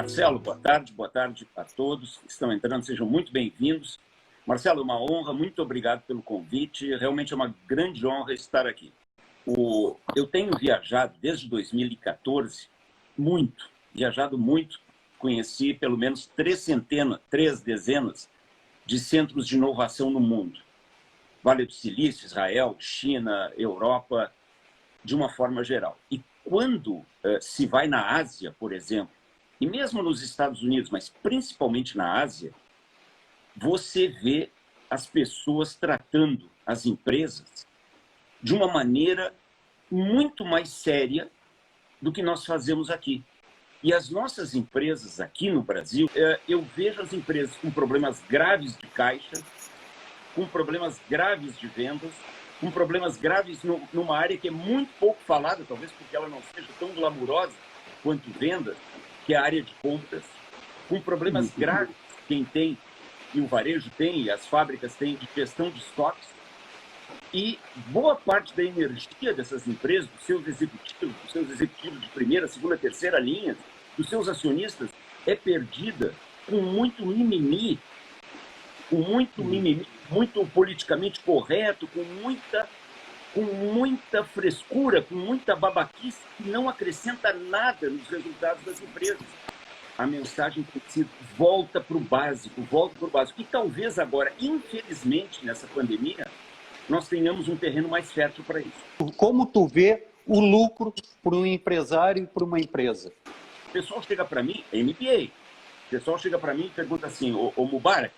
Marcelo, boa tarde a todos que estão entrando, sejam muito bem-vindos. Marcelo, é uma honra, muito obrigado pelo convite, realmente é uma grande honra estar aqui. Eu tenho viajado desde 2014, viajado muito, conheci pelo menos três dezenas de centros de inovação no mundo. Vale do Silício, Israel, China, Europa, de uma forma geral. E quando se vai na Ásia, por exemplo, e mesmo nos Estados Unidos, mas principalmente na Ásia, você vê as pessoas tratando as empresas de uma maneira muito mais séria do que nós fazemos aqui. E as nossas empresas aqui no Brasil, eu vejo as empresas com problemas graves de caixa, com problemas graves de vendas, com problemas graves numa área que é muito pouco falada, talvez porque ela não seja tão glamurosa quanto vendas, que é a área de compras, com problemas graves, quem tem, e o varejo tem, e as fábricas têm, de gestão de estoques. E boa parte da energia dessas empresas, dos seus executivos de primeira, segunda, terceira linha, dos seus acionistas, é perdida com muito mimimi, muito politicamente correto, com muita frescura, com muita babaquice, que não acrescenta nada nos resultados das empresas. A mensagem tem sido volta para o básico. E talvez agora, infelizmente, nessa pandemia, nós tenhamos um terreno mais fértil para isso. Como tu vê o lucro para um empresário e para uma empresa? O pessoal chega para mim, MBA, o pessoal chega para mim e pergunta assim, ô Mubarak,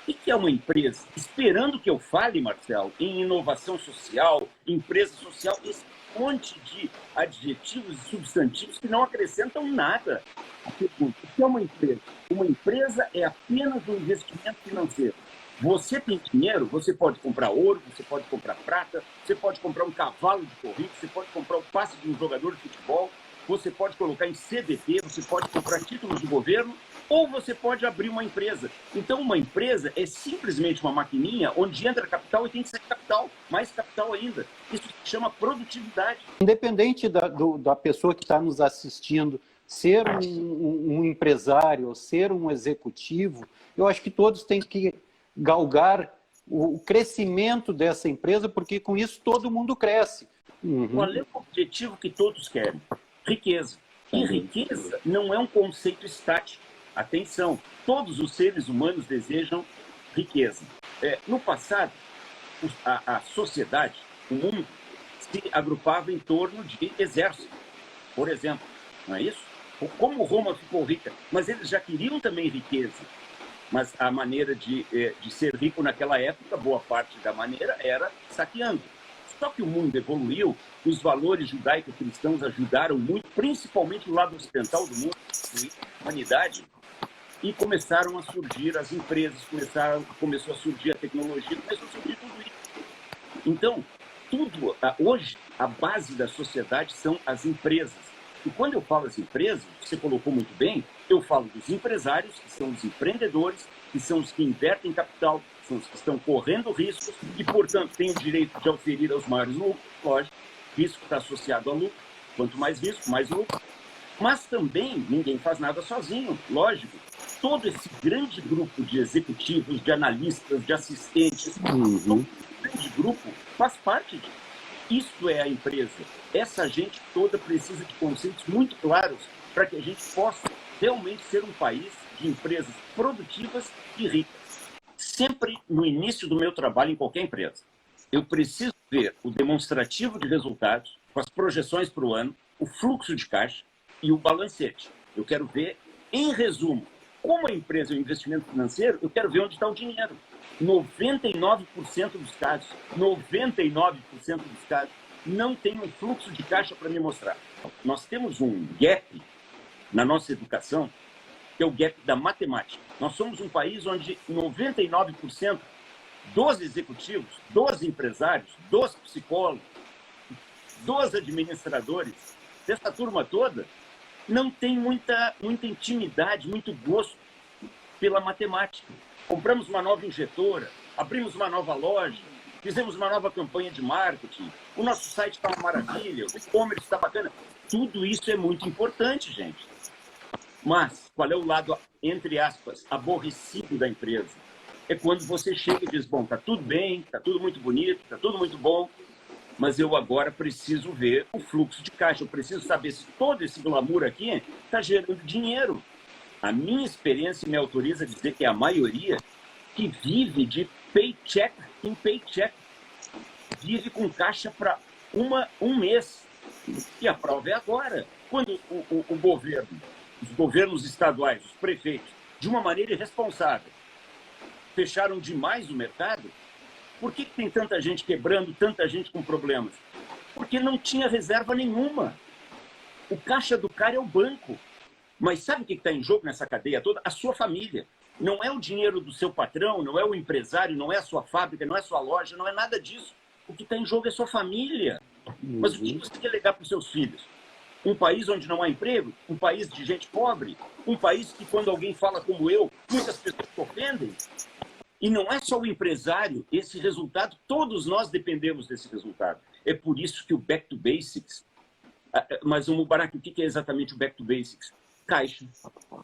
o que é uma empresa? Esperando que eu fale, Marcelo, em inovação social, empresa social, esse monte de adjetivos e substantivos que não acrescentam nada. A pergunta, o que é uma empresa? Uma empresa é apenas um investimento financeiro. Você tem dinheiro, você pode comprar ouro, você pode comprar prata, você pode comprar um cavalo de corrida, você pode comprar o passe de um jogador de futebol, você pode colocar em CDB, você pode comprar títulos de governo, ou você pode abrir uma empresa. Então, uma empresa é simplesmente uma maquininha onde entra capital e tem que sair capital, mais capital ainda. Isso se chama produtividade. Independente da pessoa que está nos assistindo, ser um empresário ou ser um executivo, eu acho que todos têm que galgar o crescimento dessa empresa, porque com isso todo mundo cresce. Qual é o objetivo que todos querem? Riqueza. E riqueza não é um conceito estático. Atenção, todos os seres humanos desejam riqueza. No passado, a sociedade, o mundo, se agrupava em torno de exército, por exemplo. Não é isso? Como Roma ficou rica? Mas eles já queriam também riqueza. Mas a maneira de ser rico naquela época, boa parte da maneira, era saqueando. Só que o mundo evoluiu, os valores judaico-cristãos ajudaram muito, principalmente no lado ocidental do mundo, a humanidade, e começaram a surgir as empresas, começou a surgir a tecnologia, começou a surgir tudo isso. Então, hoje, a base da sociedade são as empresas. E quando eu falo as empresas, você colocou muito bem, eu falo dos empresários, que são os empreendedores, que são os que invertem capital, são os que estão correndo riscos e, portanto, têm o direito de oferir aos maiores lucros. Lógico, risco está associado a lucro. Quanto mais risco, mais lucro. Mas também ninguém faz nada sozinho, lógico. Todo esse grande grupo de executivos, de analistas, de assistentes, todo esse grande grupo faz parte disso. Isto é a empresa. Essa gente toda precisa de conceitos muito claros para que a gente possa realmente ser um país de empresas produtivas e ricas. Sempre no início do meu trabalho em qualquer empresa, eu preciso ver o demonstrativo de resultados, com as projeções para o ano, o fluxo de caixa e o balancete. Eu quero ver, em resumo, como a empresa é um investimento financeiro, eu quero ver onde está o dinheiro. 99% dos casos, não tem um fluxo de caixa para me mostrar. Nós temos um gap na nossa educação, que é o gap da matemática. Nós somos um país onde 99% dos executivos, dos empresários, dos psicólogos, dos administradores, dessa turma toda, não tem muita intimidade, muito gosto pela matemática. Compramos uma nova injetora, abrimos uma nova loja, fizemos uma nova campanha de marketing, o nosso site está uma maravilha, o e-commerce está bacana. Tudo isso é muito importante, gente. Mas qual é o lado, entre aspas, aborrecido da empresa? É quando você chega e diz, bom, tá tudo bem, tá tudo muito bonito, tá tudo muito bom, mas eu agora preciso ver o fluxo de caixa, eu preciso saber se todo esse glamour aqui está gerando dinheiro. A minha experiência me autoriza a dizer que é a maioria que vive de paycheck em paycheck, vive com caixa para um mês. E a prova é agora, quando o governo, os governos estaduais, os prefeitos, de uma maneira irresponsável, fecharam demais o mercado. Por que tem tanta gente quebrando, tanta gente com problemas? Porque não tinha reserva nenhuma. O caixa do cara é o banco. Mas sabe o que está em jogo nessa cadeia toda? A sua família. Não é o dinheiro do seu patrão, não é o empresário, não é a sua fábrica, não é a sua loja, não é nada disso. O que está em jogo é a sua família. Mas o que você quer legar para os seus filhos? Um país onde não há emprego? Um país de gente pobre? Um país que, quando alguém fala como eu, muitas pessoas se ofendem? E não é só o empresário, esse resultado, todos nós dependemos desse resultado. É por isso que o Back to Basics... Mas, o Mubarak, o que é exatamente o Back to Basics? Caixa,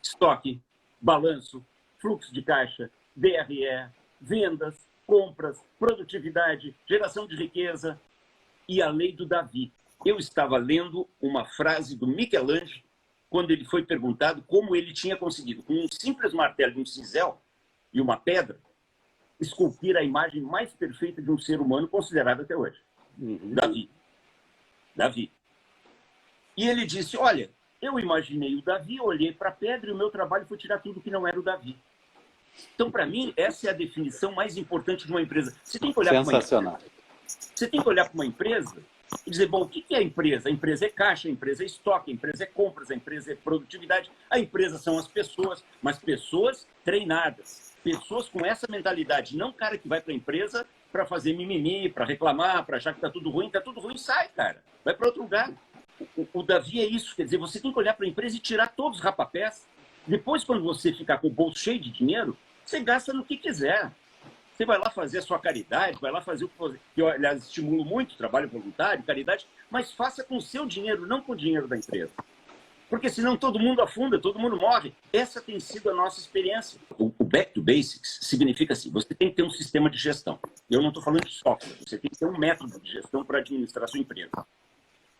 estoque, balanço, fluxo de caixa, DRE, vendas, compras, produtividade, geração de riqueza e a lei do Davi. Eu estava lendo uma frase do Michelangelo quando ele foi perguntado como ele tinha conseguido, com um simples martelo de um cinzel e uma pedra, esculpir a imagem mais perfeita de um ser humano considerado até hoje. Davi. Davi. E ele disse, olha, eu imaginei o Davi, olhei para a pedra e o meu trabalho foi tirar tudo que não era o Davi. Então, para mim, essa é a definição mais importante de uma empresa. Você tem que olhar Sensacional. Você tem que olhar para uma empresa e dizer, bom, o que é a empresa? A empresa é caixa, a empresa é estoque, a empresa é compras, a empresa é produtividade. A empresa são as pessoas, mas pessoas treinadas. Pessoas com essa mentalidade. Não cara que vai para a empresa para fazer mimimi, para reclamar, para achar que está tudo ruim, sai, cara. Vai para outro lugar. O Davi é isso, quer dizer, você tem que olhar para a empresa e tirar todos os rapapés. Depois, quando você ficar com o bolso cheio de dinheiro, você gasta no que quiser. Você vai lá fazer a sua caridade, vai lá fazer o que eu, aliás, estimulo muito, trabalho voluntário, caridade, mas faça com o seu dinheiro, não com o dinheiro da empresa. Porque senão todo mundo afunda, todo mundo morre. Essa tem sido a nossa experiência. O Back to Basics significa assim, você tem que ter um sistema de gestão. Eu não estou falando de software, você tem que ter um método de gestão para administrar a sua empresa.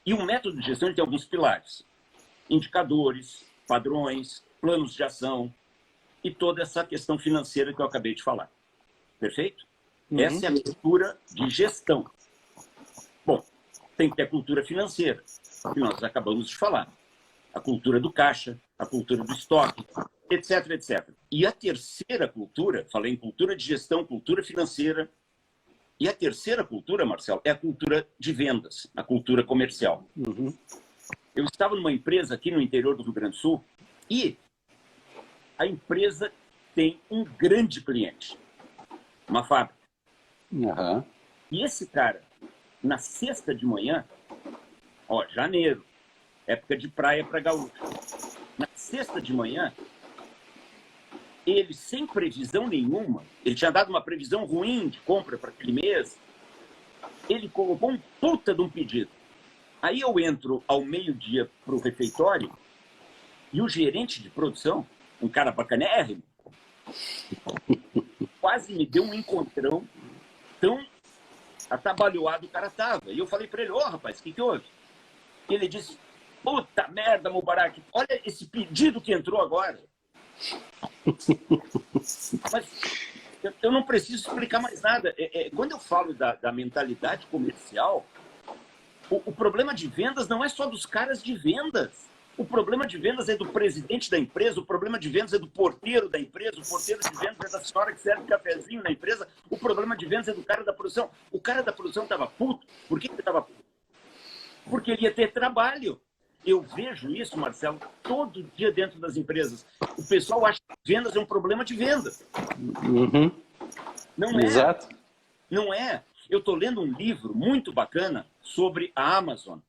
E o método de gestão tem alguns pilares. Indicadores, padrões, planos de ação e toda essa questão financeira que eu acabei de falar. Perfeito? Essa é a cultura de gestão. Bom, tem que ter a cultura financeira, que nós acabamos de falar. A cultura do caixa, a cultura do estoque, etc, etc. E a terceira cultura, falei em cultura de gestão, cultura financeira, e a terceira cultura, Marcelo, é a cultura de vendas, a cultura comercial. Eu estava numa empresa aqui no interior do Rio Grande do Sul e a empresa tem um grande cliente, uma fábrica. E esse cara, na sexta de manhã, janeiro, época de praia para gaúcho, na sexta de manhã, ele, sem previsão nenhuma, ele tinha dado uma previsão ruim de compra para aquele mês, ele colocou um puta de um pedido. Aí eu entro ao meio-dia para o refeitório e o gerente de produção, um cara bacanérrimo, quase me deu um encontrão, tão atabalhoado o cara estava. E eu falei para ele, rapaz, o que houve? E ele disse, puta merda, Mubarak, olha esse pedido que entrou agora. Mas eu não preciso explicar mais nada. Quando eu falo da mentalidade comercial, o problema de vendas não é só dos caras de vendas. O problema de vendas é do presidente da empresa, o problema de vendas é do porteiro da empresa, o porteiro de vendas é da senhora que serve cafezinho na empresa, o problema de vendas é do cara da produção. O cara da produção estava puto. Por que ele estava puto? Porque ele ia ter trabalho. Eu vejo isso, Marcelo, todo dia dentro das empresas. O pessoal acha que vendas é um problema de vendas. Não é. Exato. Não é. Eu estou lendo um livro muito bacana sobre a Amazon.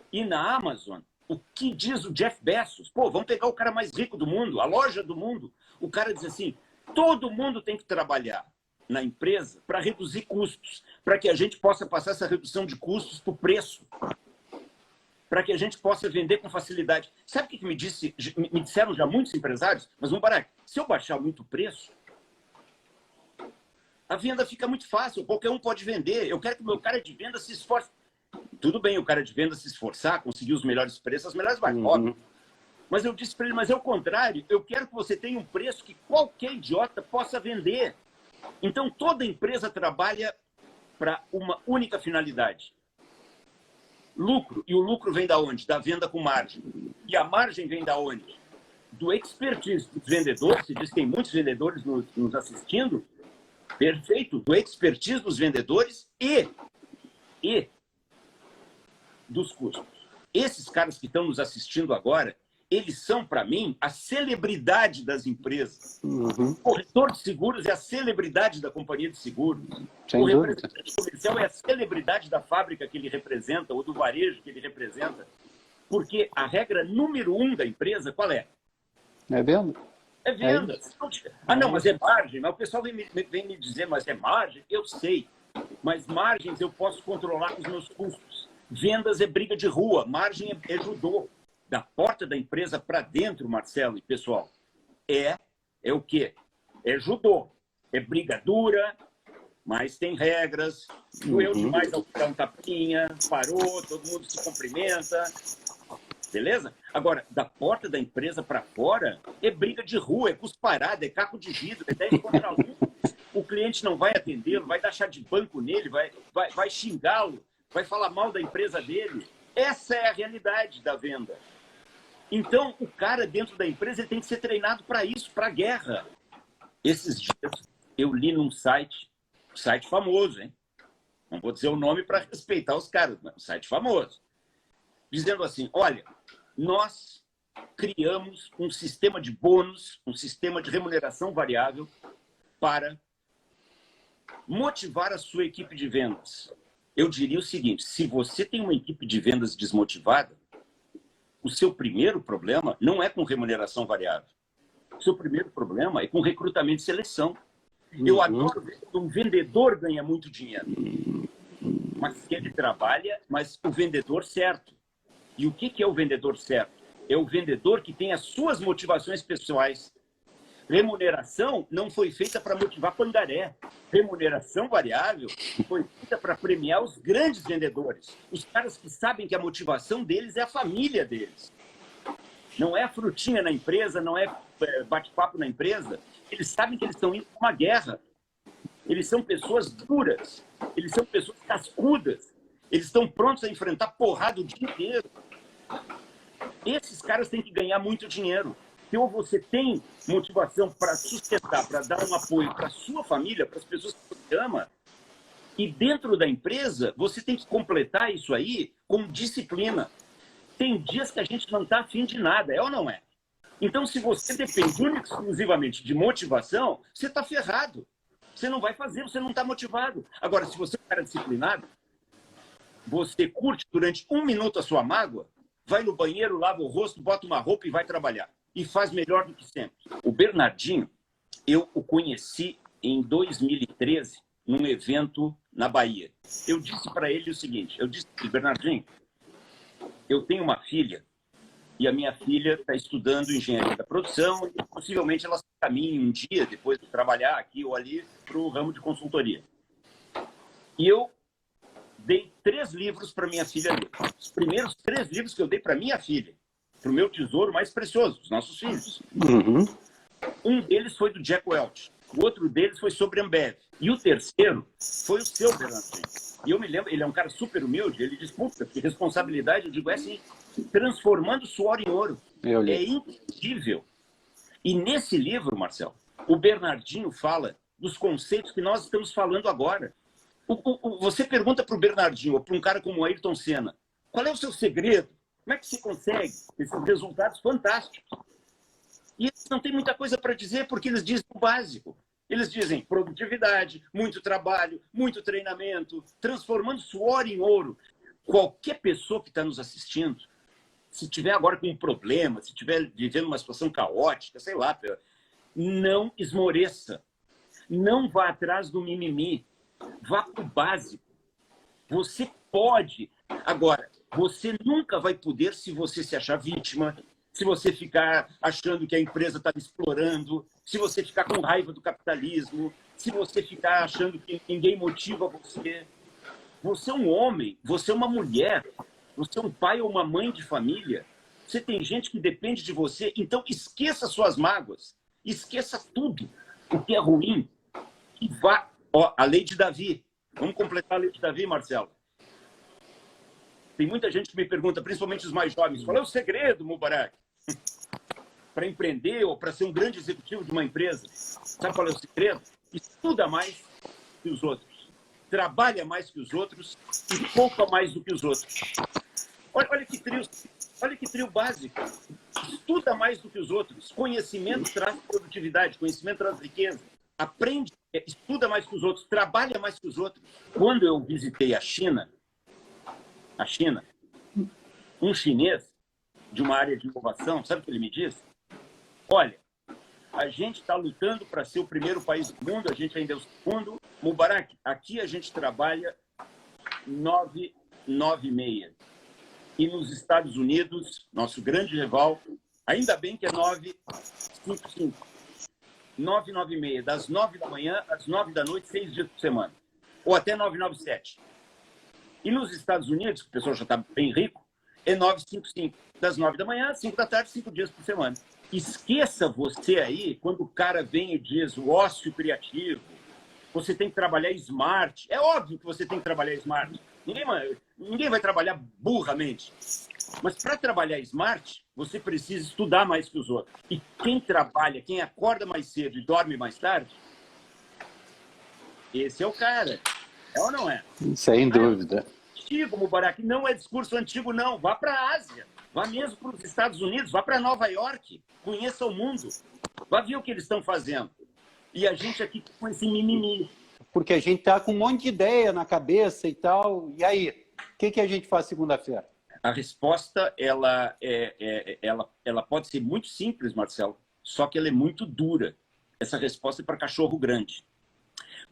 E na Amazon, o que diz o Jeff Bezos? Pô, vamos pegar o cara mais rico do mundo, a loja do mundo. O cara diz assim, todo mundo tem que trabalhar na empresa para reduzir custos, para que a gente possa passar essa redução de custos para o preço. para que a gente possa vender com facilidade. Sabe o que me disseram já muitos empresários? Mas vamos parar. Se eu baixar muito o preço, a venda fica muito fácil, qualquer um pode vender. Eu quero que o meu cara de venda se esforce. Tudo bem o cara de venda se esforçar, conseguir os melhores preços, as melhores marcas, óbvio. Mas eu disse para ele, mas é o contrário, eu quero que você tenha um preço que qualquer idiota possa vender. Então, toda empresa trabalha para uma única finalidade. Lucro. E o lucro vem da onde? Da venda com margem. E a margem vem da onde? Do expertise dos vendedores. Se diz que tem muitos vendedores nos assistindo. Perfeito. Do expertise dos vendedores e dos custos. Esses caras que estão nos assistindo agora, eles são, para mim, a celebridade das empresas. O corretor de seguros é a celebridade da companhia de seguros. O representante comercial é a celebridade da fábrica que ele representa ou do varejo que ele representa. Porque a regra número 1 da empresa, qual é? É venda. É venda. Não, mas é margem. Mas o pessoal vem me dizer, mas é margem? Eu sei. Mas margens eu posso controlar com os meus custos. Vendas é briga de rua. Margem é judô. Da porta da empresa para dentro, Marcelo e pessoal, é o quê? É judô. É briga dura, mas tem regras. Doeu demais ao dar um tapinha, parou, todo mundo se cumprimenta. Beleza? Agora, da porta da empresa para fora, é briga de rua, é cusparada, é caco de vidro, é 10 contra 1. O cliente não vai atendê-lo, vai dar chá de banco nele, vai xingá-lo, vai falar mal da empresa dele. Essa é a realidade da venda. Então, o cara dentro da empresa ele tem que ser treinado para isso, para a guerra. Esses dias, eu li num site famoso, hein? Não vou dizer o nome para respeitar os caras, mas um site famoso. Dizendo assim, olha, nós criamos um sistema de bônus, um sistema de remuneração variável para motivar a sua equipe de vendas. Eu diria o seguinte, se você tem uma equipe de vendas desmotivada, o seu primeiro problema não é com remuneração variável. O seu primeiro problema é com recrutamento e seleção. Eu adoro ver quando um vendedor ganha muito dinheiro. Mas que ele trabalha, mas o vendedor certo. E o que é o vendedor certo? É o vendedor que tem as suas motivações pessoais. Remuneração não foi feita para motivar pangaré. Remuneração variável foi feita para premiar os grandes vendedores. Os caras que sabem que a motivação deles é a família deles. Não é a frutinha na empresa, não é bate-papo na empresa. Eles sabem que eles estão indo para uma guerra. Eles são pessoas duras. Eles são pessoas cascudas. Eles estão prontos a enfrentar porrada o dia inteiro. Esses caras têm que ganhar muito dinheiro. Ou você tem motivação para sustentar, para dar um apoio para a sua família, para as pessoas que você ama, e dentro da empresa, você tem que completar isso aí com disciplina. Tem dias que a gente não está afim de nada, é ou não é? Então, se você depende única e exclusivamente de motivação, você está ferrado. Você não vai fazer, você não está motivado. Agora, se você é um cara disciplinado, você curte durante 1 minuto a sua mágoa, vai no banheiro, lava o rosto, bota uma roupa e vai trabalhar. E faz melhor do que sempre. O Bernardinho, eu o conheci em 2013, num evento na Bahia. Eu disse para ele o seguinte, eu disse, Bernardinho, eu tenho uma filha, e a minha filha está estudando engenharia da produção, e possivelmente ela se caminhe um dia, depois de trabalhar aqui ou ali, para o ramo de consultoria. E eu dei 3 livros para minha filha ler. Os primeiros 3 livros que eu dei para minha filha, para o meu tesouro mais precioso, os nossos filhos. Um deles foi do Jack Welch, o outro deles foi sobre Ambev. E o terceiro foi o seu, Bernardinho. E eu me lembro, ele é um cara super humilde, ele diz, puta, que responsabilidade, eu digo, é assim, transformando suor em ouro. É incrível. E nesse livro, Marcelo, o Bernardinho fala dos conceitos que nós estamos falando agora. Você pergunta para o Bernardinho, ou para um cara como o Ayrton Senna, qual é o seu segredo? Como é que você consegue esses resultados fantásticos? E eles não têm muita coisa para dizer, porque eles dizem o básico. Eles dizem produtividade, muito trabalho, muito treinamento, transformando suor em ouro. Qualquer pessoa que está nos assistindo, se tiver agora com um problema, se estiver vivendo uma situação caótica, sei lá, não esmoreça. Não vá atrás do mimimi. Vá para o básico. Você pode. Agora, Você nunca vai poder se você se achar vítima, se você ficar achando que a empresa está explorando, se você ficar com raiva do capitalismo, se você ficar achando que ninguém motiva você. Você é um homem, você é uma mulher, você é um pai ou uma mãe de família. Você tem gente que depende de você, então esqueça suas mágoas, esqueça tudo o que é ruim e vá. Ó, a lei de Davi. Vamos completar a lei de Davi, Marcelo. Tem muita gente que me pergunta, principalmente os mais jovens, qual é o segredo, Mubarak, para empreender ou para ser um grande executivo de uma empresa? Sabe qual é o segredo? Estuda mais que os outros, trabalha mais que os outros e poupa mais do que os outros. Olha que trio básico. Estuda mais do que os outros. Conhecimento traz produtividade, conhecimento traz riqueza. Aprende, estuda mais que os outros, trabalha mais que os outros. Quando eu visitei a China, um chinês de uma área de inovação, sabe o que ele me disse? Olha, a gente está lutando para ser o primeiro país do mundo, a gente ainda é o segundo. Mubarak, aqui a gente trabalha 9,96. E nos Estados Unidos, nosso grande rival, ainda bem que é 9,55. 9,96, das 9 da manhã às 9 da noite, 6 dias por semana. Ou até 9,97. E nos Estados Unidos, que o pessoal já está bem rico, é 9,55. Das 9 da manhã às 5 da tarde, 5 dias por semana. Esqueça você aí, quando o cara vem e diz o ócio criativo, você tem que trabalhar smart. É óbvio que você tem que trabalhar smart. Ninguém vai trabalhar burramente. Mas para trabalhar smart, você precisa estudar mais que os outros. E quem trabalha, quem acorda mais cedo e dorme mais tarde, esse é o cara. É ou não é? Sem dúvida. Antigo, Mubarak, não é discurso antigo, não. Vá para a Ásia, vá mesmo para os Estados Unidos, vá para Nova York, conheça o mundo, vá ver o que eles estão fazendo. E a gente aqui com esse mimimi. Porque a gente está com um monte de ideia na cabeça e tal. E aí, o que a gente faz segunda-feira? A resposta, ela pode ser muito simples, Marcelo, só que ela é muito dura. Essa resposta é para cachorro grande.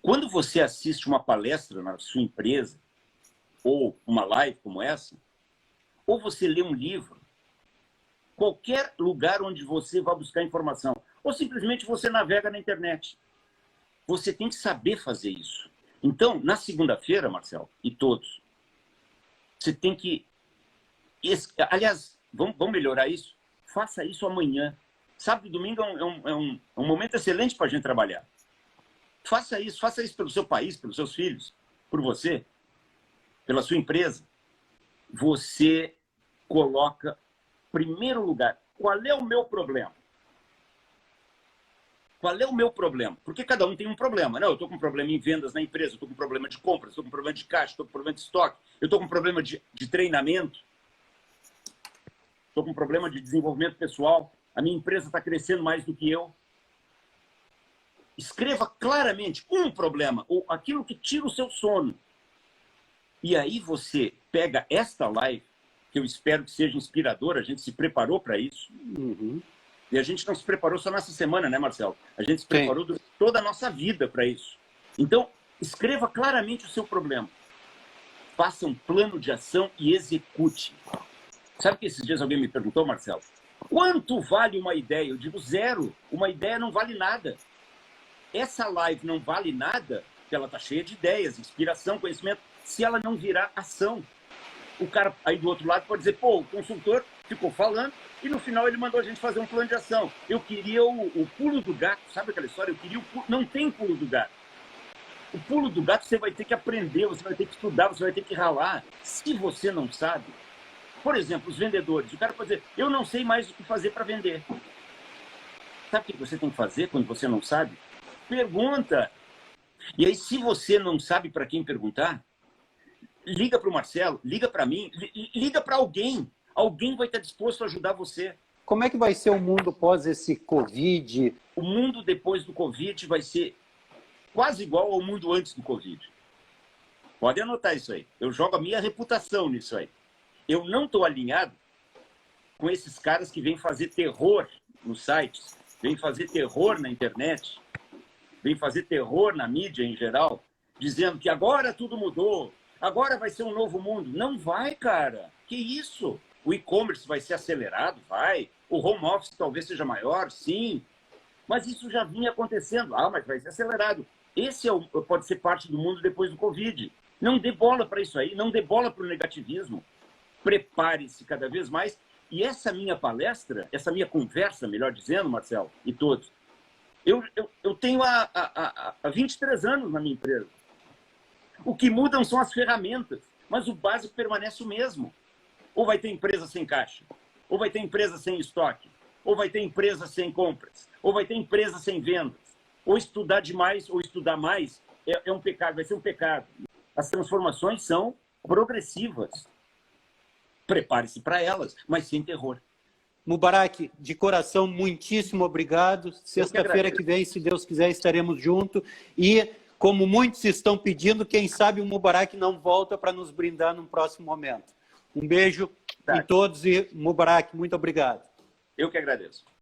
Quando você assiste uma palestra na sua empresa, ou uma live como essa, ou você lê um livro, qualquer lugar onde você vai buscar informação, ou simplesmente você navega na internet, você tem que saber fazer isso. Então, na segunda-feira, Marcelo, e todos, você tem que... Aliás, vamos melhorar isso? Faça isso amanhã. Sábado e domingo é um momento excelente para a gente trabalhar. Faça isso pelo seu país, pelos seus filhos, por você, pela sua empresa. Você coloca, em primeiro lugar, qual é o meu problema? Qual é o meu problema? Porque cada um tem um problema. Não, eu estou com um problema em vendas na empresa, eu estou com um problema de compras, estou com um problema de caixa, estou com um problema de estoque, eu estou com um problema de treinamento, estou com um problema de desenvolvimento pessoal, a minha empresa está crescendo mais do que eu. Escreva claramente um problema, ou aquilo que tira o seu sono. E aí você pega esta live, que eu espero que seja inspiradora, a gente se preparou para isso. Uhum. E a gente não se preparou só nessa semana, né, Marcelo? A gente se preparou durante toda a nossa vida para isso. Então, escreva claramente o seu problema. Faça um plano de ação e execute. Sabe que esses dias alguém me perguntou, Marcelo? Quanto vale uma ideia? Eu digo 0. Uma ideia não vale nada. Essa live não vale nada, porque ela está cheia de ideias, inspiração, conhecimento, se ela não virar ação. O cara aí do outro lado pode dizer, pô, o consultor ficou falando e no final ele mandou a gente fazer um plano de ação. Eu queria o pulo do gato, sabe aquela história? Eu queria o pulo... Não tem pulo do gato. O pulo do gato você vai ter que aprender, você vai ter que estudar, você vai ter que ralar. Se você não sabe... Por exemplo, os vendedores. O cara pode dizer, eu não sei mais o que fazer para vender. Sabe o que você tem que fazer quando você não sabe? Pergunta. E aí, se você não sabe para quem perguntar, liga para o Marcelo, liga para mim, liga para alguém. Alguém vai estar disposto a ajudar você. Como é que vai ser o mundo pós esse Covid? O mundo depois do Covid vai ser quase igual ao mundo antes do Covid. Pode anotar isso aí. Eu jogo a minha reputação nisso aí. Eu não estou alinhado com esses caras que vêm fazer terror nos sites, vêm fazer terror na internet, vêm fazer terror na mídia em geral, dizendo que agora tudo mudou, agora vai ser um novo mundo. Não vai, cara. Que isso? O e-commerce vai ser acelerado? Vai. O home office talvez seja maior? Sim. Mas isso já vinha acontecendo. Ah, mas vai ser acelerado. Esse pode ser parte do mundo depois do Covid. Não dê bola para isso aí, não dê bola para o negativismo. Prepare-se cada vez mais. E essa minha palestra, essa minha conversa, melhor dizendo, Marcelo, e todos, eu tenho há 23 anos na minha empresa. O que mudam são as ferramentas, mas o básico permanece o mesmo. Ou vai ter empresa sem caixa, ou vai ter empresa sem estoque, ou vai ter empresa sem compras, ou vai ter empresa sem vendas. Ou estudar demais, ou estudar mais, é um pecado, vai ser um pecado. As transformações são progressivas. Prepare-se para elas, mas sem terror. Mubarak, de coração, muitíssimo obrigado. Sexta-feira que vem, se Deus quiser, estaremos juntos. E, como muitos estão pedindo, quem sabe o Mubarak não volta para nos brindar num próximo momento. Um beijo em todos e, Mubarak, muito obrigado. Eu que agradeço.